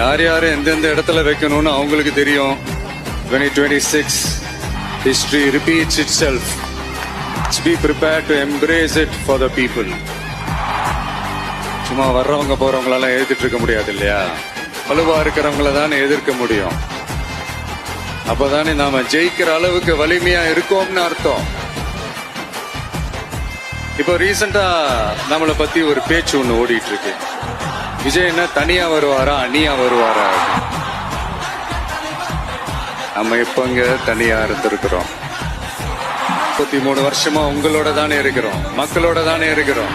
யார் யார் எந்தெந்த இடத்துல வைக்கணும்னு அவங்களுக்கு தெரியும். 2026 history repeats itself. Let's be prepared to embrace it for the people. சும்மா வர்றவங்க போறவங்களெல்லாம் எதிர்த்துட்டு இருக்க முடியாது இல்லையா? வலுவா இருக்கிறவங்கள தானே எதிர்க்க முடியும். அப்பதானே நாம ஜெயிக்கிற அளவுக்கு வலிமையா இருக்கோம்னு அர்த்தம். இப்போ ரீசெண்டா நம்மளை பத்தி ஒரு பேச்சு ஒண்ணு ஓடிட்டு இருக்கு. விஜய் என்ன தனியா வருவாரா அணியா வருவாரா? நம்ம இப்ப இங்க தனியா இருந்திருக்கிறோம். 33 வருஷமா உங்களோட தானே இருக்கிறோம், மக்களோட தானே இருக்கிறோம்.